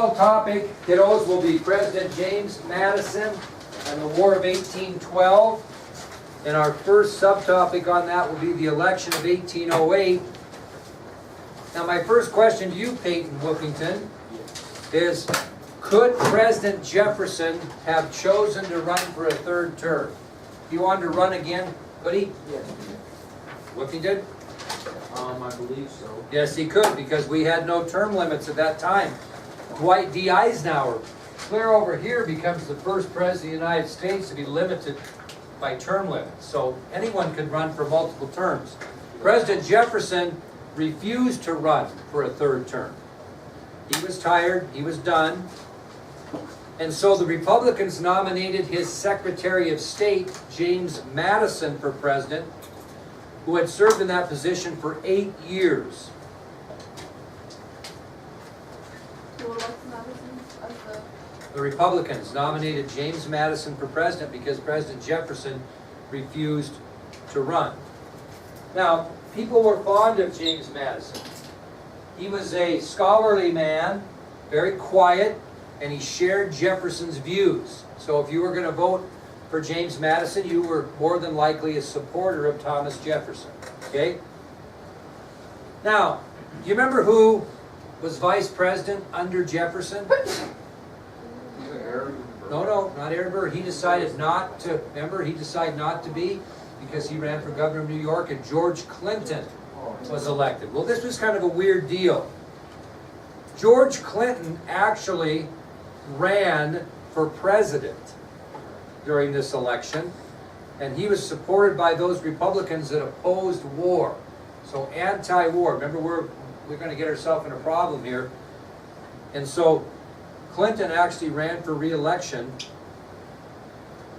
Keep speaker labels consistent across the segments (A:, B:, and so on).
A: overall topic, kiddos, will be President James Madison and the War of 1812. And our first subtopic on that will be the election of 1808. Now my first question to you, Peyton Wilkington, is could President Jefferson have chosen to run for a third term? He wanted to run again, could he?
B: Yes.
A: Wilkington?
B: I believe so.
A: Yes, he could, because we had no term limits at that time. Dwight D. Eisenhower, clear over here, becomes the first president of the United States to be limited by term limits. So anyone could run for multiple terms. President Jefferson refused to run for a third term. He was tired, he was done. And so the Republicans nominated his Secretary of State, James Madison, for president, who had served in that position for 8 years. The Republicans nominated James Madison for president because President Jefferson refused to run. Now, people were fond of James Madison. He was a scholarly man, very quiet, and he shared Jefferson's views. So if you were going to vote for James Madison, you were more than likely a supporter of Thomas Jefferson. Okay? Now, do you remember who was vice president under Jefferson? No, not Aaron Burr. He decided not to, remember, he decided not to be because he ran for governor of New York, and George Clinton was elected. Well, this was kind of a weird deal. George Clinton actually ran for president during this election, and he was supported by those Republicans that opposed war. So anti-war. Remember, we're going to get ourselves in a problem here. And so Clinton actually ran for re-election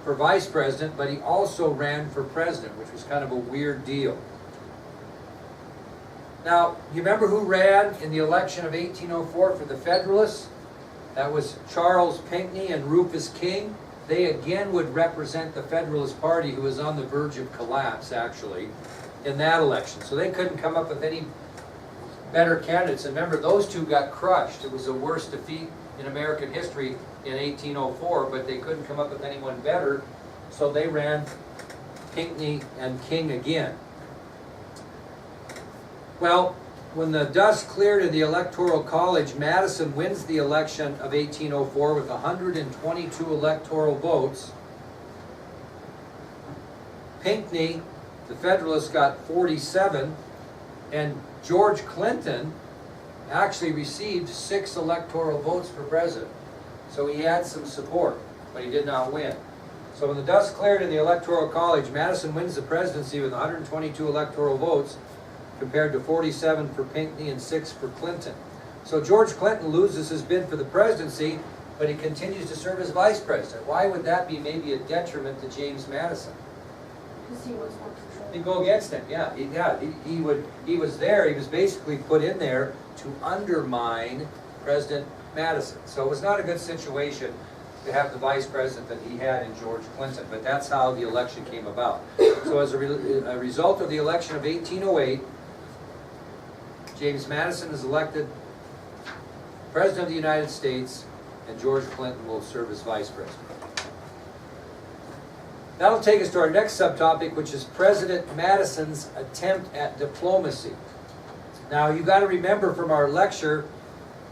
A: for vice president, but he also ran for president, which was kind of a weird deal. Now, you remember who ran in the election of 1804 for the Federalists? That was Charles Pinckney and Rufus King. They again would represent the Federalist Party, who was on the verge of collapse, actually, in that election. So they couldn't come up with any better candidates. And remember, those two got crushed. It was the worst defeat in American history in 1804, but they couldn't come up with anyone better, so they ran Pinckney and King again. Well, when the dust cleared in the Electoral College, Madison wins the election of 1804 with 122 electoral votes. Pinckney, the Federalist, got 47, and George Clinton actually received 6 electoral votes for president. So he had some support, but he did not win. So when the dust cleared in the Electoral College, Madison wins the presidency with 122 electoral votes compared to 47 for Pinckney and 6 for Clinton. So George Clinton loses his bid for the presidency, but he continues to serve as vice president. Why would that be maybe a detriment to James Madison?
C: Because he was more control.
A: He'd go against him, yeah. He was there, he was basically put in there to undermine President Madison. So it was not a good situation to have the vice president that he had in George Clinton, but that's how the election came about. So as a result of the election of 1808, James Madison is elected President of the United States, and George Clinton will serve as vice president. That'll take us to our next subtopic, which is President Madison's attempt at diplomacy. Now, you've got to remember from our lecture,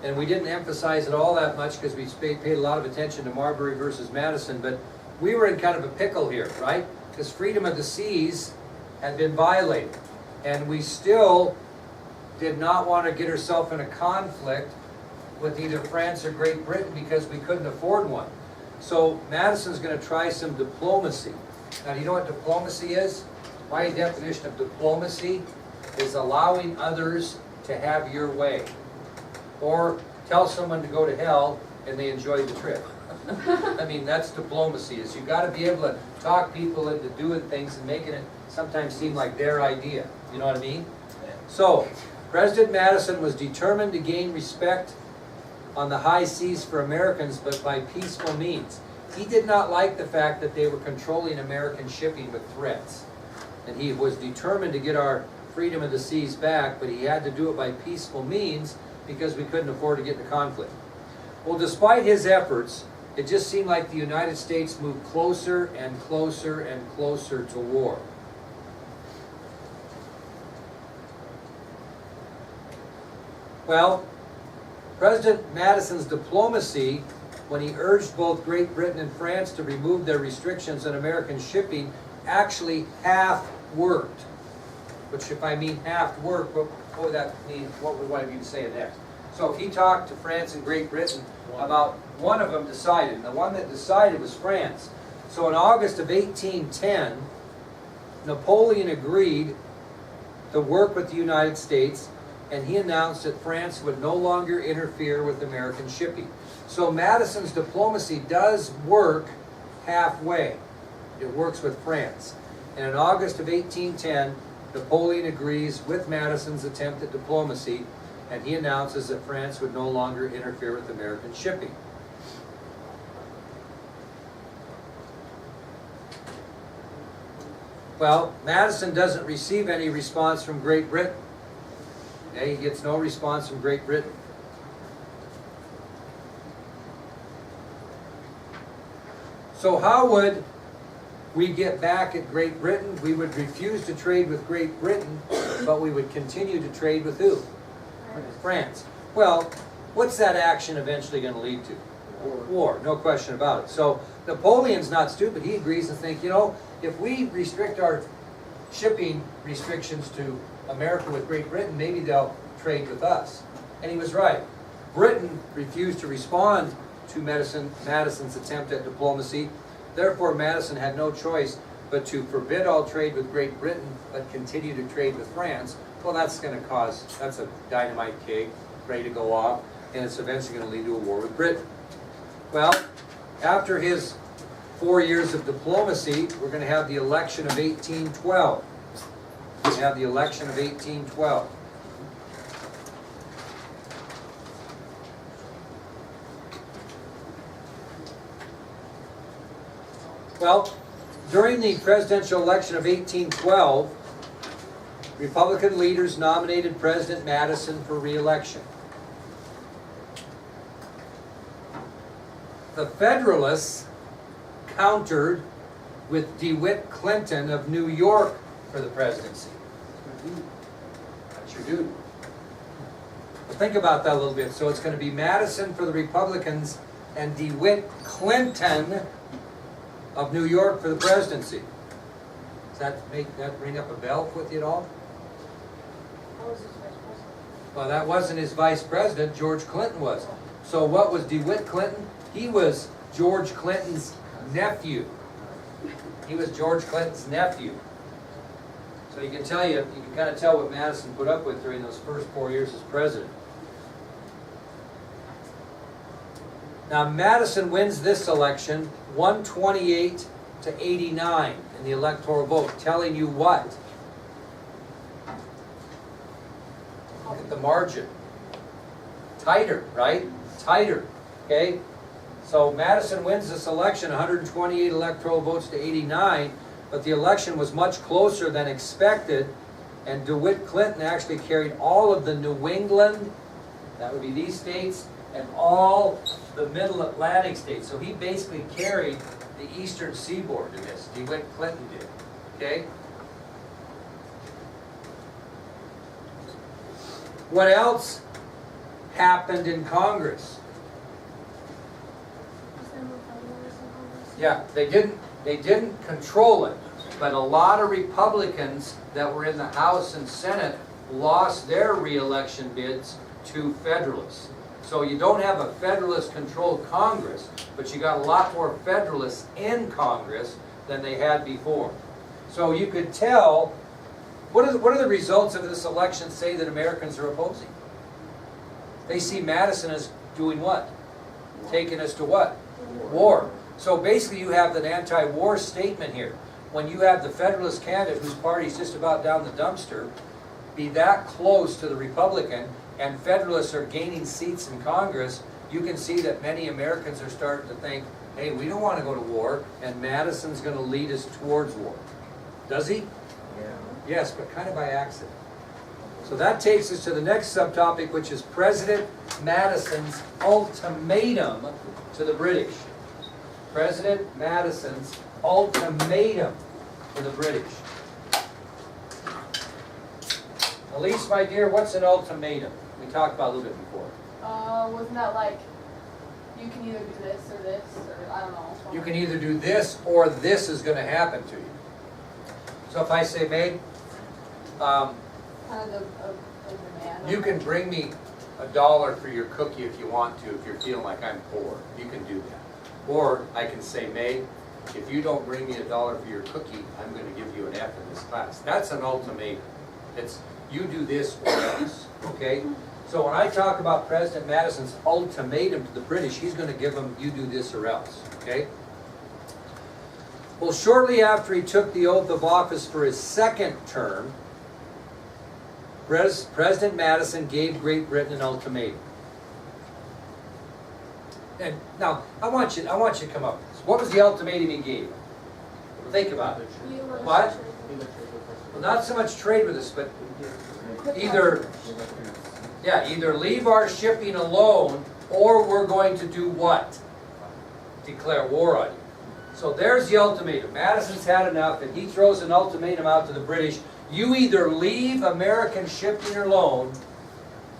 A: and we didn't emphasize it all that much because we paid a lot of attention to Marbury versus Madison, but we were in kind of a pickle here, right? Because freedom of the seas had been violated, and we still did not want to get ourselves in a conflict with either France or Great Britain because we couldn't afford one. So Madison's going to try some diplomacy. Now, do you know what diplomacy is? My definition of diplomacy is allowing others to have your way. Or tell someone to go to hell and they enjoy the trip. I mean, that's diplomacy. Is you've got to be able to talk people into doing things and making it sometimes seem like their idea. You know what I mean? So, President Madison was determined to gain respect on the high seas for Americans, but by peaceful means. He did not like the fact that they were controlling American shipping with threats. And he was determined to get our freedom of the seas back, but he had to do it by peaceful means because we couldn't afford to get into conflict. Well, despite his efforts, it just seemed like the United States moved closer and closer and closer to war. Well, President Madison's diplomacy, when he urged both Great Britain and France to remove their restrictions on American shipping, actually half worked. Which, if I mean half worked, what would that mean? What would one of you say next? So if he talked to France and Great Britain about one of them decided, and the one that decided was France. So in August of 1810, Napoleon agreed to work with the United States, and he announced that France would no longer interfere with American shipping. So Madison's diplomacy does work halfway. It works with France. And in August of 1810, Napoleon agrees with Madison's attempt at diplomacy, and he announces that France would no longer interfere with American shipping. Well, Madison doesn't receive any response from Great Britain. Okay, he gets no response from Great Britain. So how would we get back at Great Britain? We would refuse to trade with Great Britain, but we would continue to trade with who? France. Well, what's that action eventually going to lead to? War, no question about it. So Napoleon's not stupid. He agrees to think, you know, if we restrict our shipping restrictions to America with Great Britain, maybe they'll trade with us. And he was right. Britain refused to respond to Madison's attempt at diplomacy. Therefore, Madison had no choice but to forbid all trade with Great Britain, but continue to trade with France. Well, that's a dynamite cake ready to go off, and it's eventually going to lead to a war with Britain. Well, after his 4 years of diplomacy, we're going to have the election of 1812. We have the election of 1812. Well, during the presidential election of 1812, Republican leaders nominated President Madison for re-election. The Federalists countered with DeWitt Clinton of New York for the presidency. That's your dude. Well, think about that a little bit. So it's going to be Madison for the Republicans and DeWitt Clinton of New York for the presidency. Does that ring up a bell with you at all?
C: How was his vice president?
A: Well, that wasn't his vice president. George Clinton was. So what was DeWitt Clinton? He was George Clinton's nephew. He was George Clinton's nephew. So you can kind of tell what Madison put up with during those first 4 years as president. Now Madison wins this election 128 to 89 in the electoral vote, telling you what? Look at the margin. Tighter, right? Tighter, okay? So Madison wins this election, 128 electoral votes to 89, but the election was much closer than expected, and DeWitt Clinton actually carried all of the New England, that would be these states, and all the middle Atlantic states. So he basically carried the eastern seaboard in this. DeWitt Clinton did, okay? What else happened in Congress?
C: Was there more Federalists in Congress?
A: Yeah, they didn't control it, but a lot of Republicans that were in the House and Senate lost their re-election bids to Federalists. So you don't have a Federalist-controlled Congress, but you got a lot more Federalists in Congress than they had before. So you could tell, what are the results of this election say that Americans are opposing? They see Madison as doing what? Taking us to what? War. So basically you have an anti-war statement here. When you have the Federalist candidate whose party's just about down the dumpster be that close to the Republican, and Federalists are gaining seats in Congress, you can see that many Americans are starting to think, hey, we don't want to go to war, and Madison's going to lead us towards war. Does he?
B: Yeah.
A: Yes, but kind of by accident. So that takes us to the next subtopic, which is President Madison's ultimatum to the British. President Madison's ultimatum to the British. Elise, my dear, what's an ultimatum? We talked about it a little bit before.
D: Wasn't that like, you can either do this or this, or I don't know.
A: You can either do this or this is gonna happen to you. So if I say, Meg,
D: Kind of the demand.
A: you can bring me $1 for your cookie if you want to, if you're feeling like I'm poor, you can do that. Or I can say, Meg, if you don't bring me $1 for your cookie, I'm gonna give you an F in this class. That's an ultimatum. It's, you do this or else, okay? So when I talk about President Madison's ultimatum to the British, he's gonna give them, you do this or else, okay? Well, shortly after he took the oath of office for his second term, President Madison gave Great Britain an ultimatum. And now, I want you to come up with this. What was the ultimatum he gave? Think about it. What? Well, not so much trade with us, but either leave our shipping alone, or we're going to do what? Declare war on you. So there's the ultimatum. Madison's had enough, and he throws an ultimatum out to the British. You either leave American shipping alone,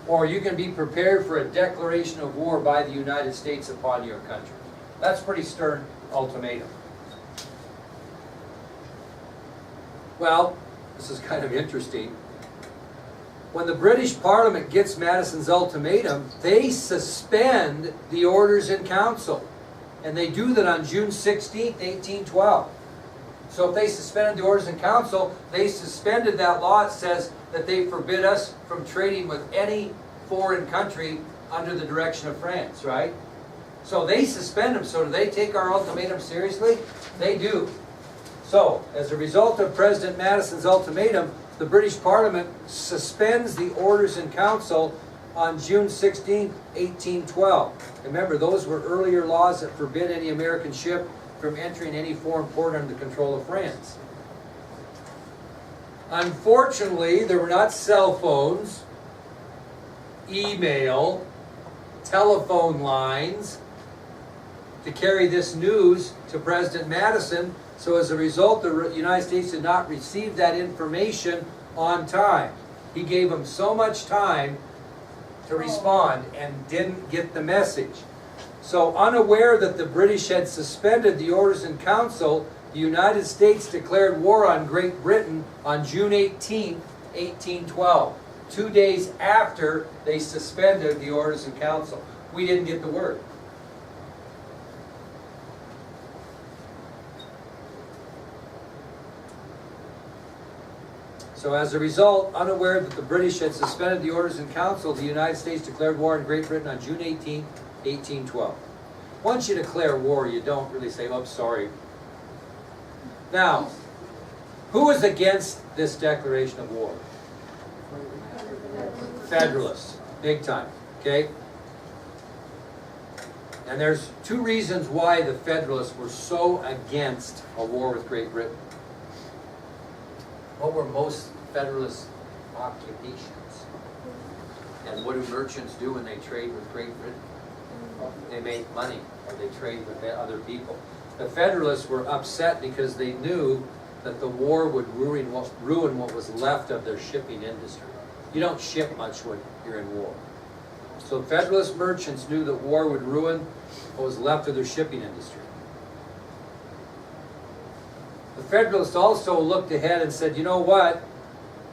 A: or you can be prepared for a declaration of war by the United States upon your country. That's a pretty stern ultimatum. Well, this is kind of interesting. When the British Parliament gets Madison's ultimatum, they suspend the orders in council. And they do that on June 16th, 1812. So if they suspended the orders in council, they suspended that law that says that they forbid us from trading with any foreign country under the direction of France, right? So they suspend them. So do they take our ultimatum seriously? They do. So, as a result of President Madison's ultimatum, the British Parliament suspends the orders in council on June 16, 1812. Remember, those were earlier laws that forbid any American ship from entering any foreign port under the control of France. Unfortunately, there were not cell phones, email, telephone lines to carry this news to President Madison. So as a result, the United States did not receive that information on time. He gave them so much time to respond and didn't get the message. So unaware that the British had suspended the orders in council, the United States declared war on Great Britain on June 18, 1812, 2 days after they suspended the orders in council. We didn't get the word. So as a result, unaware that the British had suspended the orders in council, the United States declared war on Great Britain on June 18, 1812. Once you declare war, you don't really say, "Oh, sorry." Now, who was against this declaration of war? Federalists, big time, okay? And there's two reasons why the Federalists were so against a war with Great Britain. What were most Federalist occupations? And what do merchants do when they trade with Great Britain? They make money, or they trade with other people. The Federalists were upset because they knew that the war would ruin what was left of their shipping industry. You don't ship much when you're in war. So Federalist merchants knew that war would ruin what was left of their shipping industry. The Federalists also looked ahead and said, you know what?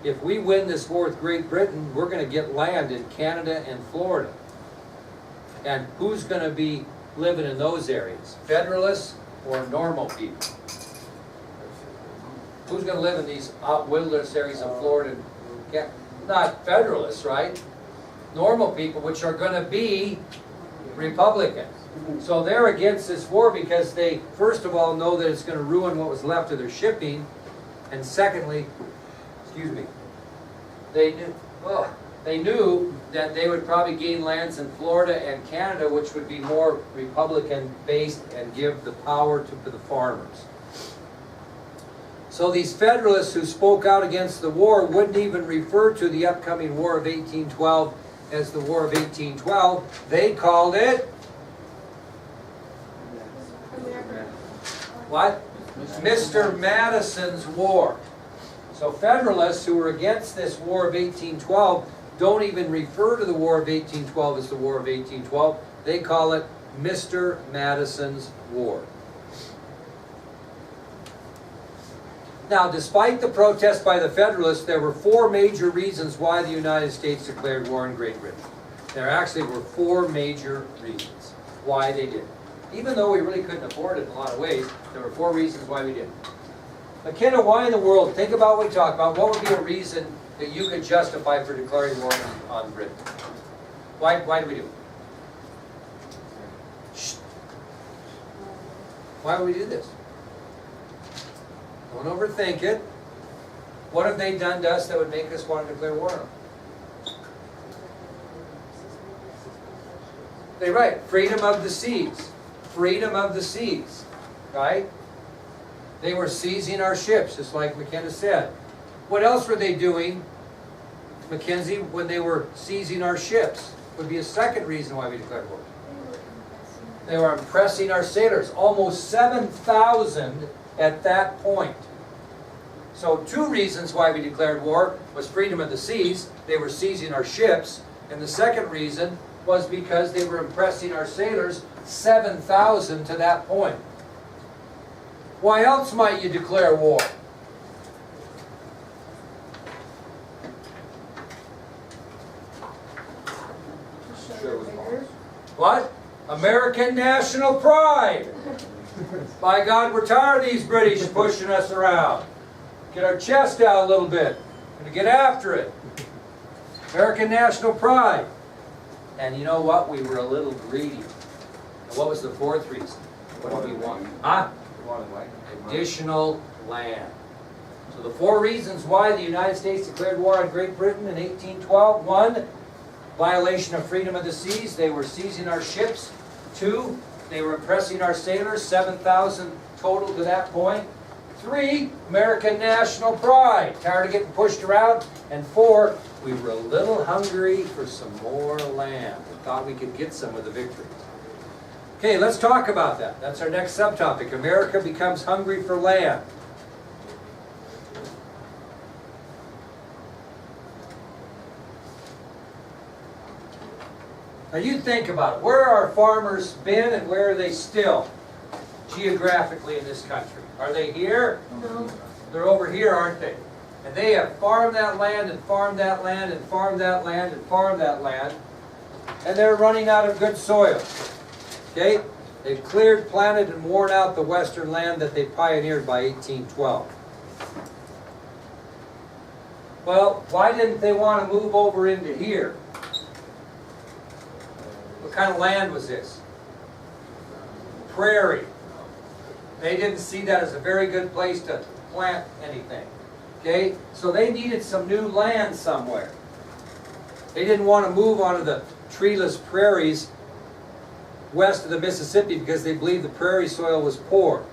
A: If we win this war with Great Britain, we're going to get land in Canada and Florida. And who's going to be living in those areas? Federalists or normal people? Who's going to live in these wilderness areas of Florida? Not Federalists, right? Normal people, which are going to be Republicans. So they're against this war because they, first of all, know that it's going to ruin what was left of their shipping. And secondly, they knew that they would probably gain lands in Florida and Canada, which would be more Republican-based and give the power to the farmers. So these Federalists who spoke out against the war wouldn't even refer to the upcoming War of 1812 as the War of 1812. They called it, what? Mr. Madison's War. So Federalists who were against this War of 1812 don't even refer to the War of 1812 as the War of 1812. They call it Mr. Madison's War. Now, despite the protest by the Federalists, there were four major reasons why the United States declared war on Great Britain. There actually were four major reasons why they did. Even though we really couldn't afford it in a lot of ways, there were four reasons why we did. McKenna, why in the world, think about what we talked about, what would be a reason that you could justify for declaring war on Britain? Why do we do it? Shh. Why would we do this? Don't overthink it. What have they done to us that would make us want to declare war on them? They write, freedom of the seas. Freedom of the seas. Right? They were seizing our ships, just like McKenna said. What else were they doing, Mackenzie, when they were seizing our ships? Would be a second reason why we declared war. They were impressing our sailors. Almost 7,000 at that point. So two reasons why we declared war was freedom of the seas. They were seizing our ships. And the second reason was because they were impressing our sailors, 7,000 to that point. Why else might you declare war? What? American national pride. By God, we're tired of these British pushing us around. Get our chest out a little bit. We're going to get after it. American national pride. And you know what? We were a little greedy. And what was the fourth reason? What did we want? Huh? Additional land. So the four reasons why the United States declared war on Great Britain in 1812. 1, violation of freedom of the seas. They were seizing our ships. 2, they were impressing our sailors, 7,000 total to that point. 3, American national pride, tired of getting pushed around. And 4, we were a little hungry for some more land. We thought we could get some with the victory. Okay, let's talk about that. That's our next subtopic. America becomes hungry for land. Now you think about it. Where are our farmers been and where are they still geographically in this country? Are they here?
C: No.
A: They're over here, aren't they? And they have farmed that land and farmed that land and farmed that land and farmed that land. And they're running out of good soil. Okay? They've cleared, planted, and worn out the western land that they pioneered by 1812. Well, why didn't they want to move over into here? What kind of land was this? Prairie. They didn't see that as a very good place to plant anything. Okay? So they needed some new land somewhere. They didn't want to move onto the treeless prairies west of the Mississippi because they believed the prairie soil was poor.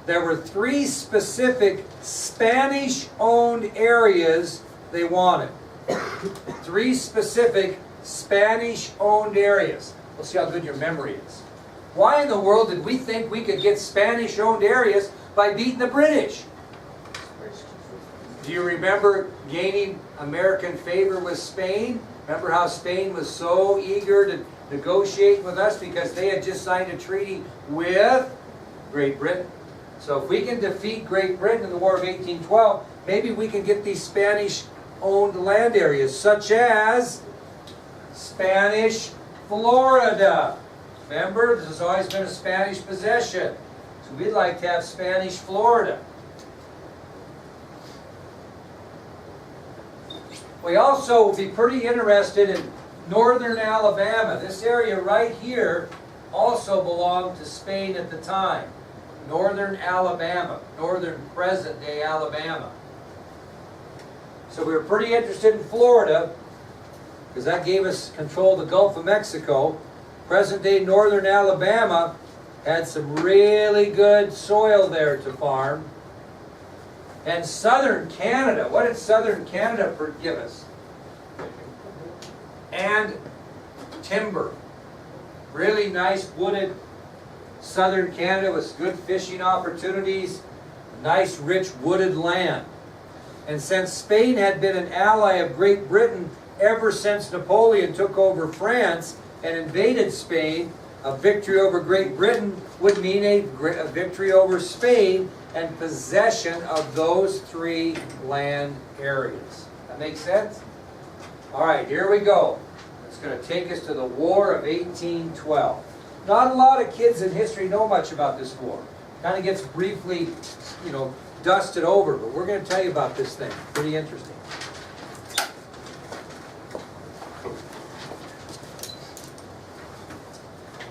A: There were 3 specific Spanish-owned areas they wanted. 3 specific Spanish-owned areas. We'll see how good your memory is. Why in the world did we think we could get Spanish-owned areas by beating the British? Do you remember gaining American favor with Spain? Remember how Spain was so eager to negotiate with us because they had just signed a treaty with Great Britain? So if we can defeat Great Britain in the War of 1812, maybe we can get these Spanish-owned land areas, such as Spanish Florida. Remember, this has always been a Spanish possession. So we'd like to have Spanish Florida. We also would be pretty interested in northern Alabama. This area right here also belonged to Spain at the time. Northern Alabama, northern present-day Alabama. So we were pretty interested in Florida because that gave us control of the Gulf of Mexico. Present-day northern Alabama had some really good soil there to farm. And southern Canada, what did southern Canada give us? And timber. Really nice wooded southern Canada with good fishing opportunities, nice rich wooded land. And since Spain had been an ally of Great Britain ever since Napoleon took over France and invaded Spain, a victory over Great Britain would mean a victory over Spain and possession of those three land areas. That makes sense? All right, here we go. It's going to take us to the War of 1812. Not a lot of kids in history know much about this war. Kind of gets briefly, dusted over, but we're going to tell you about this thing. Pretty interesting.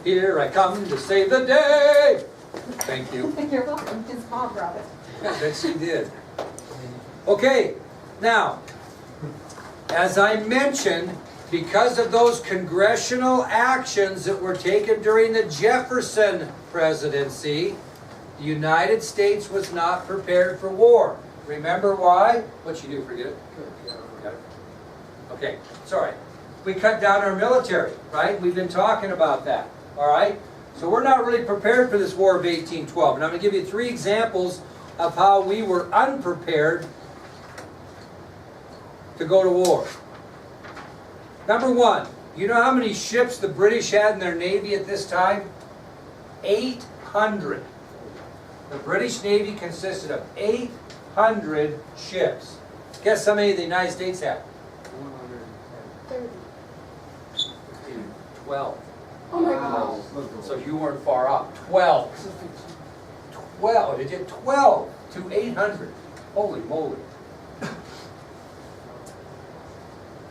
A: Here I come to save the day. Thank you.
E: You're welcome. His mom brought it.
A: That she did. Okay, now, as I mentioned, because of those congressional actions that were taken during the Jefferson presidency, the United States was not prepared for war. Remember why? What'd you do, forget it? Forget it. Okay, sorry. We cut down our military, right? We've been talking about that, all right? So we're not really prepared for this War of 1812. And I'm going to give you 3 examples of how we were unprepared to go to war. Number 1, you know how many ships the British had in their Navy at this time? 800. The British Navy consisted of 800 ships. Guess how many the United States had?
C: 30.
A: 12.
E: Oh my gosh.
A: So you weren't far off. 12. 12. It did 12 to 800. Holy moly.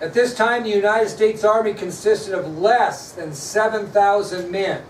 A: At this time, the United States Army consisted of less than 7,000 men.